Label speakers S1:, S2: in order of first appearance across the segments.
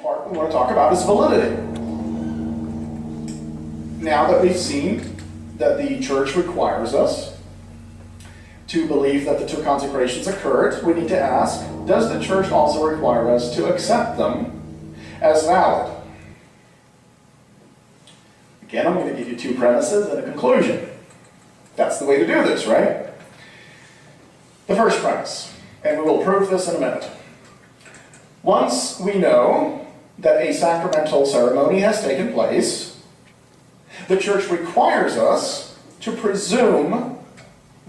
S1: part we want to talk about is validity. Now that we've seen that the church requires us to believe that the two consecrations occurred, we need to ask, does the church also require us to accept them as valid? Again, I'm going to give you two premises and a conclusion. That's the way to do this, right? The first premise, and we will prove this in a minute. Once we know that a sacramental ceremony has taken place, the church requires us to presume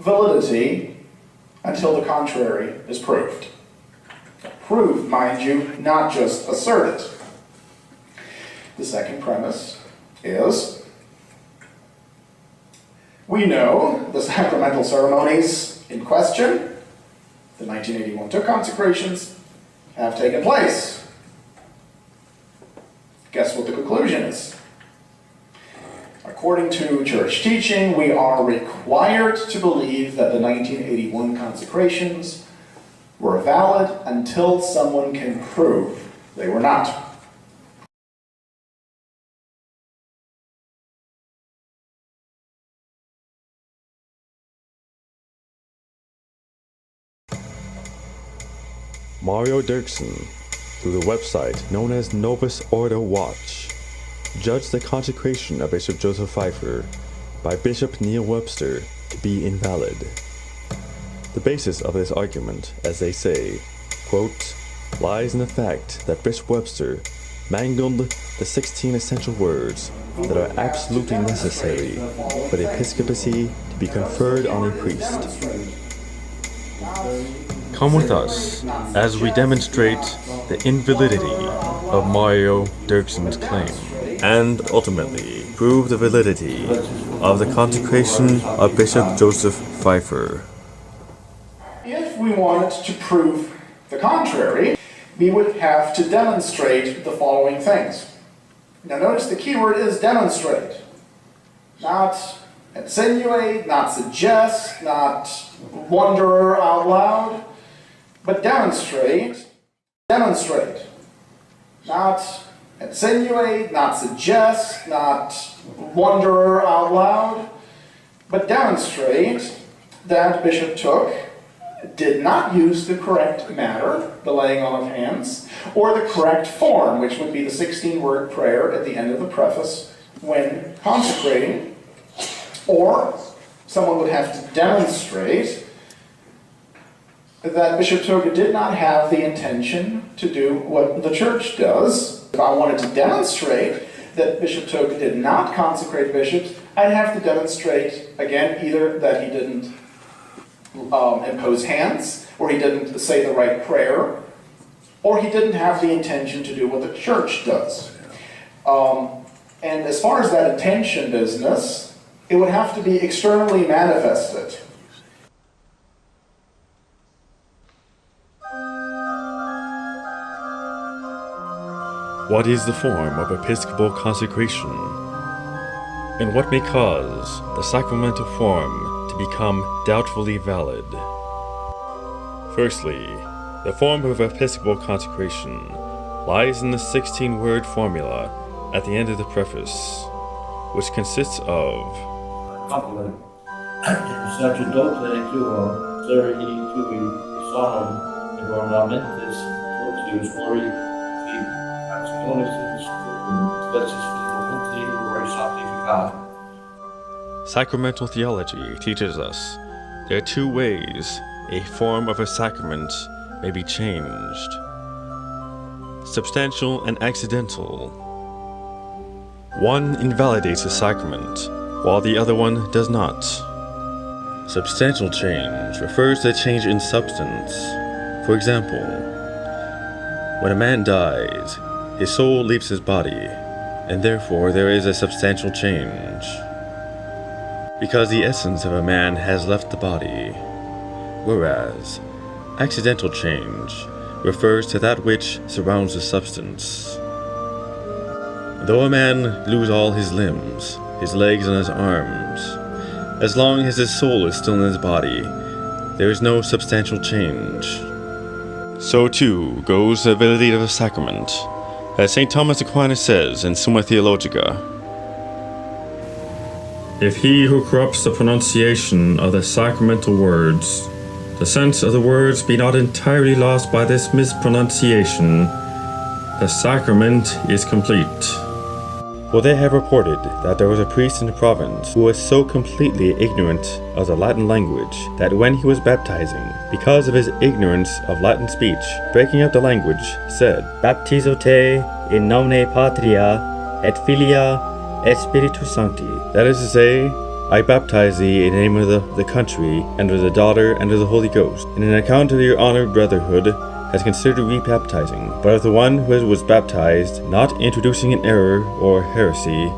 S1: validity until the contrary is proved. Proved, mind you, not just asserted. The second premise is we know the sacramental ceremonies in question, the 1981 two consecrations, have taken place. Guess what the conclusion is? According to church teaching, we are required to believe that the 1981 consecrations were valid until someone can prove they were not.
S2: Mario Dirksen, through the website known as Novus Ordo Watch, judged the consecration of Bishop Joseph Pfeiffer by Bishop Neil Webster to be invalid. The basis of this argument, as they say, quote, lies in the fact that Bishop Webster mangled the 16 essential words that are absolutely necessary for the episcopacy to be conferred on a priest. Come with us as we demonstrate the invalidity of Mario Dirksen's claim, and ultimately prove the validity of the consecration of Bishop Joseph Pfeiffer.
S1: If we wanted to prove the contrary, we would have to demonstrate the following things. Now notice the key word is demonstrate. Not insinuate, not suggest, not wonder out loud, but demonstrate. Demonstrate. Not insinuate, not suggest, not wonder out loud, but demonstrate that Bishop Took did not use the correct matter, the laying on of hands, or the correct form, which would be the 16-word prayer at the end of the preface when consecrating, or someone would have to demonstrate that Bishop Took did not have the intention to do what the church does. If I wanted to demonstrate that Bishop Took did not consecrate bishops, I'd have to demonstrate, again, either that he didn't impose hands, or he didn't say the right prayer, or he didn't have the intention to do what the church does. And as far as that intention business, it would have to be externally manifested.
S2: What is the form of episcopal consecration? And what may cause the sacramental form to become doubtfully valid? Firstly, the form of episcopal consecration lies in the 16-word formula at the end of the preface, which consists of
S3: sacerdote tuo cleri tui sonum et ornamentis totius glori
S2: Sacramental theology teaches us there are two ways a form of a sacrament may be changed: substantial and accidental. One invalidates a sacrament, while the other one does not. Substantial change refers to a change in substance. For example, when a man dies, his soul leaves his body, and therefore there is a substantial change, because the essence of a man has left the body, whereas accidental change refers to that which surrounds the substance. Though a man lose all his limbs, his legs and his arms, as long as his soul is still in his body, there is no substantial change. So too goes the validity of a sacrament. As St. Thomas Aquinas says in Summa Theologica, if he who corrupts the pronunciation of the sacramental words, the sense of the words be not entirely lost by this mispronunciation, the sacrament is complete. For they have reported that there was a priest in the province who was so completely ignorant of the Latin language that when he was baptizing, because of his ignorance of Latin speech, breaking up the language, said, Baptizo te in nomine Patria et Filia et Spiritus Sancti. That is to say, I baptize thee in the name of the country, and of the daughter, and of the Holy Ghost. And in account of your honored brotherhood, has considered rebaptizing, but of the one who was baptized, not introducing an error or heresy,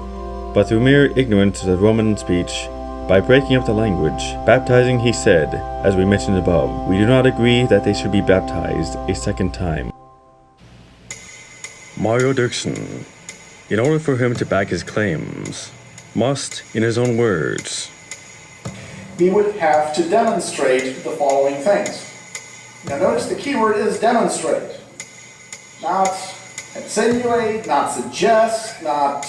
S2: but through mere ignorance of the Roman speech, by breaking up the language, baptizing, he said, as we mentioned above, we do not agree that they should be baptized a second time. Mario Dirksen, in order for him to back his claims, must, in his own words,
S1: we would have to demonstrate the following things. Now notice the key word is demonstrate. Not insinuate, not suggest, not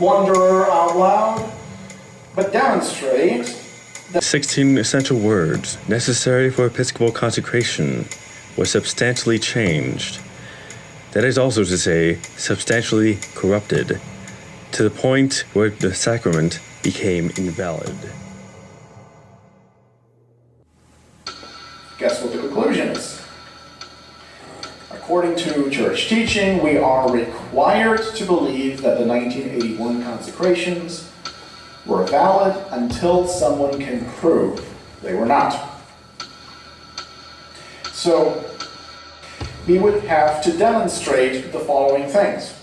S1: wonder out loud, but demonstrate.
S2: The 16 essential words necessary for episcopal consecration were substantially changed. That is also to say, substantially corrupted, to the point where the sacrament became invalid.
S1: Guess what the conclusion is? According to church teaching, we are required to believe that the 1981 consecrations were valid until someone can prove they were not. So, we would have to demonstrate the following things.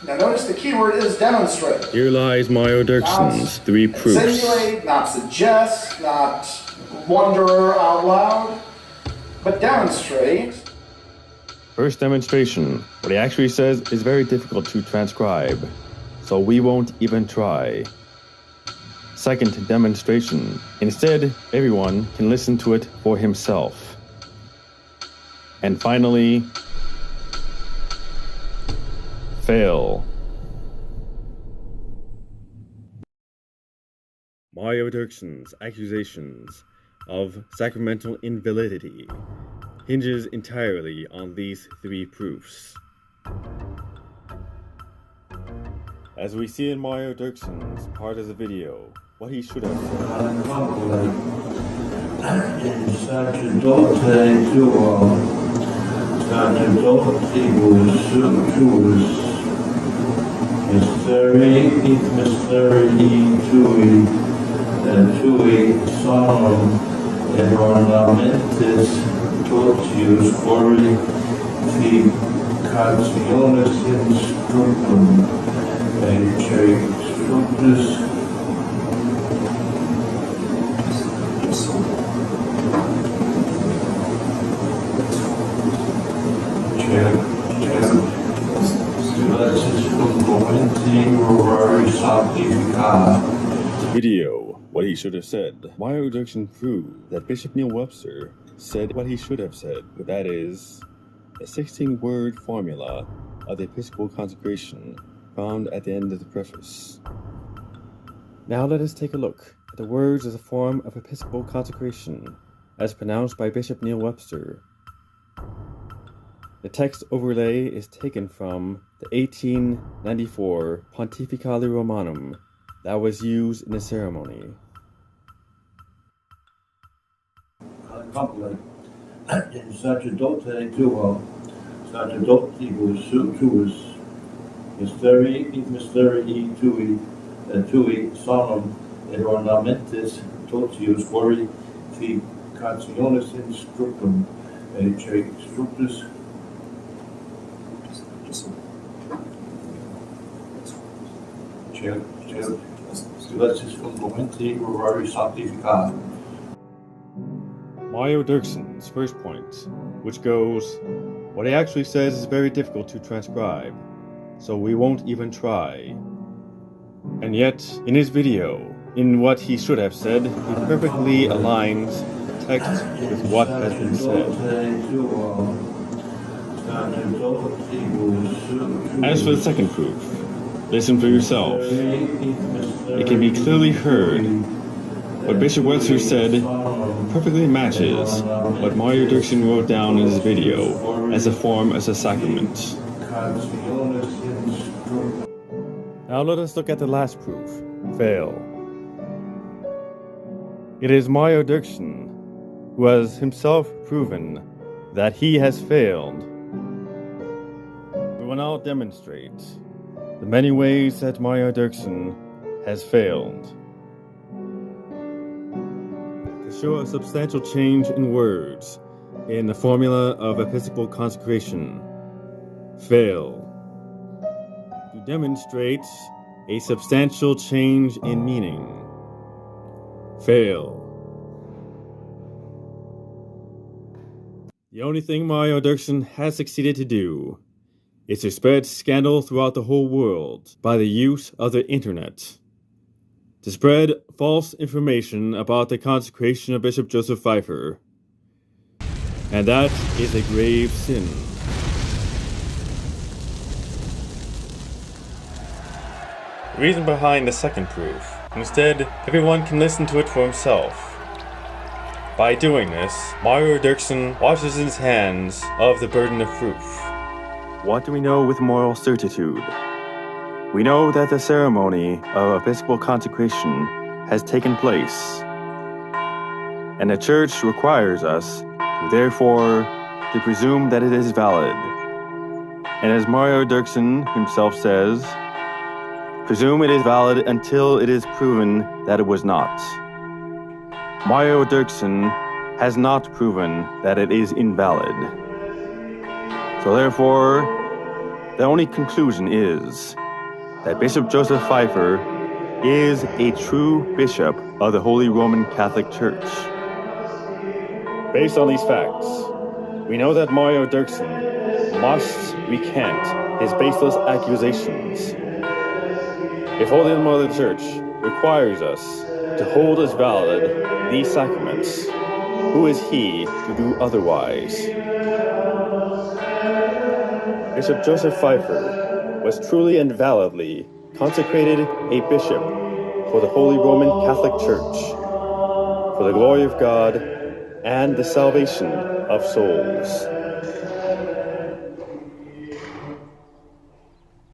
S1: Now notice the key word is demonstrate.
S2: Here lies Mario Dirksen's three proofs.
S1: Insinuate, not suggest, not wonder out loud, but demonstrate.
S2: First demonstration. What he actually says is very difficult to transcribe, so we won't even try. Second demonstration. Instead, everyone can listen to it for himself. And finally, fail. Mario Dirksen's accusations of sacramental invalidity hinges entirely on these three proofs. As we see in Mario Dirksen's part of the video, what he should have
S3: tui sonum et ornamentis totius glorificationis in scriptum et scriptus
S2: Video, what he should have said. Mario Dirksen proved that Bishop Neil Webster said what he should have said, that is, the 16-word formula of the Episcopal consecration found at the end of the preface. Now let us take a look at the words of the form of Episcopal consecration as pronounced by Bishop Neil Webster. The text overlay is taken from the 1894 Pontificale Romanum that was used in the ceremony.
S3: In sacerdote tuo, sacerdotibus tuus, mysterii tui sonum et ornamentis totius glorificationis in scriptum et scriptus
S2: Mario Dirksen's first point, which goes, what he actually says is very difficult to transcribe, so we won't even try. And yet, in his video, in what he should have said, he perfectly aligns the text with what has been said. As for the second proof, listen for yourself. It can be clearly heard. What Bishop Wetzer said perfectly matches what Mario Dirksen wrote down in his video as a form as a sacrament. Now let us look at the last proof, fail. It is Mario Dirksen who has himself proven that he has failed. We will now demonstrate the many ways that Mario Dirksen has failed. To show a substantial change in words in the formula of episcopal consecration, fail. To demonstrate a substantial change in meaning, fail. The only thing Mario Dirksen has succeeded to do is to spread scandal throughout the whole world by the use of the internet. To spread false information about the consecration of Bishop Joseph Pfeiffer. And that is a grave sin. The reason behind the second proof, instead, everyone can listen to it for himself. By doing this, Mario Dirksen washes his hands of the burden of proof. What do we know with moral certitude? We know that the ceremony of episcopal consecration has taken place, and the Church requires us, therefore, to presume that it is valid. And as Mario Dirksen himself says, presume it is valid until it is proven that it was not. Mario Dirksen has not proven that it is invalid. So therefore, the only conclusion is that Bishop Joseph Pfeiffer is a true bishop of the Holy Roman Catholic Church. Based on these facts, we know that Mario Dirksen must recant his baseless accusations. If Holy Mother Church requires us to hold as valid these sacraments, who is he to do otherwise? Bishop Joseph Pfeiffer was truly and validly consecrated a bishop for the Holy Roman Catholic Church, for the glory of God and the salvation of souls.